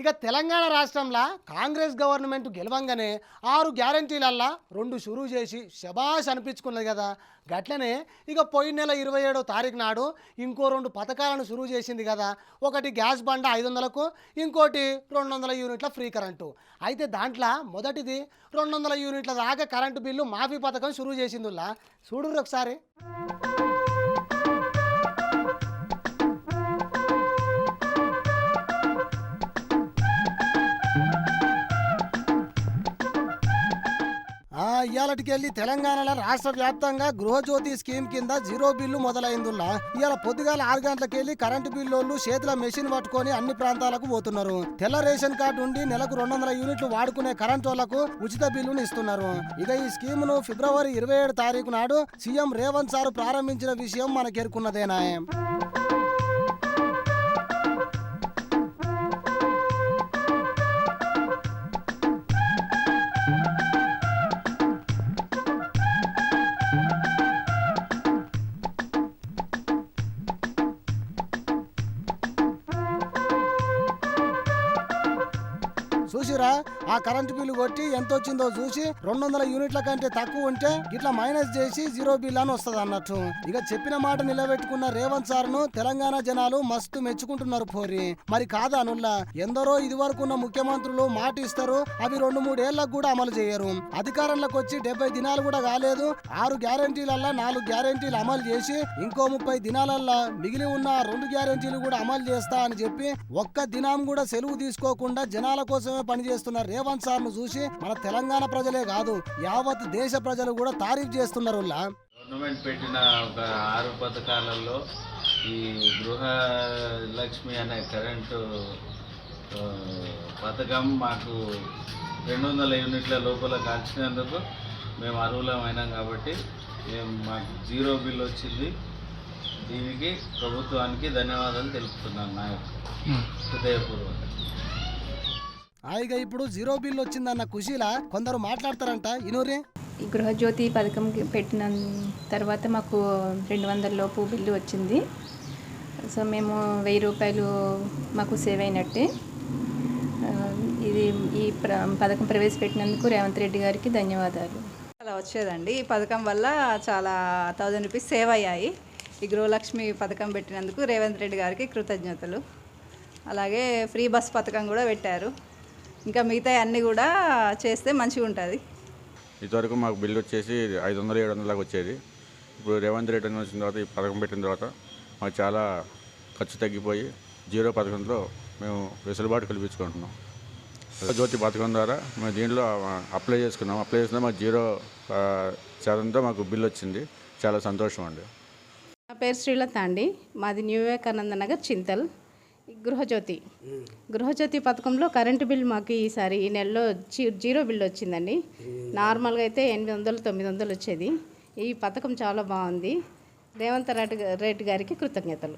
ఇక తెలంగాణ రాష్ట్రంలో కాంగ్రెస్ గవర్నమెంట్ గెలవంగానే 6 గ్యారంటీలల్లా 2 షురూ చేసి శబాష్ అనిపించుకున్నది కదా. గట్లనే ఇక పోయిన నెల 27వ తారీఖు నాడు ఇంకో 2 పథకాలను షురూ చేసింది కదా. ఒకటి గ్యాస్ బండ 500కు, ఇంకోటి 200 యూనిట్ల ఫ్రీ కరెంటు. అయితే దాంట్లో మొదటిది 200 యూనిట్ల దాకా కరెంటు బిల్లు మాఫీ పథకం షురూ చేసిందిలా. చూడుర్రి ఒకసారి. ఇవాళకి తెలంగాణలో రాష్ట్ర వ్యాప్తంగా గృహజ్యోతి స్కీమ్ కింద 0 బిల్లు మొదలైందిలా. ఇవాళ పొద్దుగాల 6 గంటలకు వెళ్ళి కరెంటు బిల్లు చేతిలో మెషిన్ పట్టుకొని అన్ని ప్రాంతాలకు పోతున్నారు. తెల్ల రేషన్ కార్డు ఉండి నెలకు 200 యూనిట్లు వాడుకునే కరెంటు వాళ్లకు ఉచిత బిల్లును ఇస్తున్నారు. ఇక ఈ స్కీమును ఫిబ్రవరి 27 తారీఖు నాడు సీఎం రేవంత్ సార్ ప్రారంభించిన విషయం మనకెరుకున్నదేనా. చూసిరా, ఆ కరెంటు బిల్లు కొట్టి ఎంత వచ్చిందో చూసి 200 యూనిట్ల కంటే తక్కువ ఉంటే ఇట్లా మైనస్ చేసి 0 బిల్ అని వస్తుంది అన్నట్టు. ఇక చెప్పిన మాట నిలబెట్టుకున్న రేవంత్ సార్ ను తెలంగాణ జనాలు మస్తు మెచ్చుకుంటున్నారు పోరి. మరి కాదా అనుల్లా, ఎందరో ఇదివరకు ఉన్న ముఖ్యమంత్రులు మాట ఇస్తారు, అవి 2-3 ఏళ్లకు కూడా అమలు చేయరు. అధికారంలోకి వచ్చి 70 దినాలు కూడా కాలేదు. 6 గ్యారంటీలల్లా 4 గ్యారంటీలు అమలు చేసి ఇంకో 30 దినాలల్లా మిగిలి ఉన్న 2 గ్యారంటీలు కూడా అమలు చేస్తా అని చెప్పి ఒక్క దినం కూడా సెలవు తీసుకోకుండా జనాల కోసమే పనిచేస్తున్న రేవంత్ సార్ ను చూసి మన తెలంగాణ ప్రజలే కాదు యావత్ దేశ ప్రజలు కూడా తారీఫ్ చేస్తున్నారు. గవర్నమెంట్ పెట్టిన ఒక 6 పథకాలలో ఈ గృహ లక్ష్మి అనే కరెంటు పథకం మాకు 200 యూనిట్ల లోపల కాల్చినందుకు మేము అర్హులమైనాం కాబట్టి మాకు 0 బిల్ వచ్చింది. దీనికి ప్రభుత్వానికి ధన్యవాదాలు తెలుపుతున్నాను నా యొక్క హృదయపూర్వక. హాయిగా ఇప్పుడు 0 బిల్ వచ్చిందన్న ఖుషీలా కొందరు మాట్లాడతారంట. ఇనూరి ఈ గృహజ్యోతి పథకం పెట్టిన తర్వాత మాకు 200 లోపు బిల్లు వచ్చింది. సో మేము 1000 రూపాయలు మాకు సేవ్ అయినట్టే. ఇది ఈ పథకం ప్రవేశపెట్టినందుకు రేవంత్ రెడ్డి గారికి ధన్యవాదాలు. అలా వచ్చేదండి. ఈ పథకం వల్ల చాలా 1000 రూపీస్ సేవ్ అయ్యాయి. ఈ గృహలక్ష్మి పథకం పెట్టినందుకు రేవంత్ రెడ్డి గారికి కృతజ్ఞతలు. అలాగే ఫ్రీ బస్ పథకం కూడా పెట్టారు. ఇంకా మిగతా అన్నీ కూడా చేస్తే మంచిగా ఉంటుంది. ఇంతవరకు మాకు బిల్లు వచ్చేసి 500-700 వచ్చేది. ఇప్పుడు రేవంత్ రెడ్డి అని వచ్చిన తర్వాత ఈ పథకం పెట్టిన తర్వాత మాకు చాలా ఖర్చు తగ్గిపోయి 0 పథకంలో మేము వెసులుబాటు కల్పించుకుంటున్నాం. జ్యోతి పథకం ద్వారా మేము దీంట్లో అప్లై చేసుకున్నాం. అప్లై చేసినా మాకు 0% మాకు బిల్లు వచ్చింది. చాలా సంతోషం అండి. నా పేరు శ్రీలత అండి. మాది న్యూ వివేకానంద నగర్, చింతల్. గృహజ్యోతి పథకంలో కరెంటు బిల్ మాకు ఈసారి ఈ నెలలో 0 బిల్ వచ్చిందండి. నార్మల్గా అయితే 800-900 వచ్చేది. ఈ పథకం చాలా బాగుంది. రేవంత్ రెడ్డి గారికి కృతజ్ఞతలు.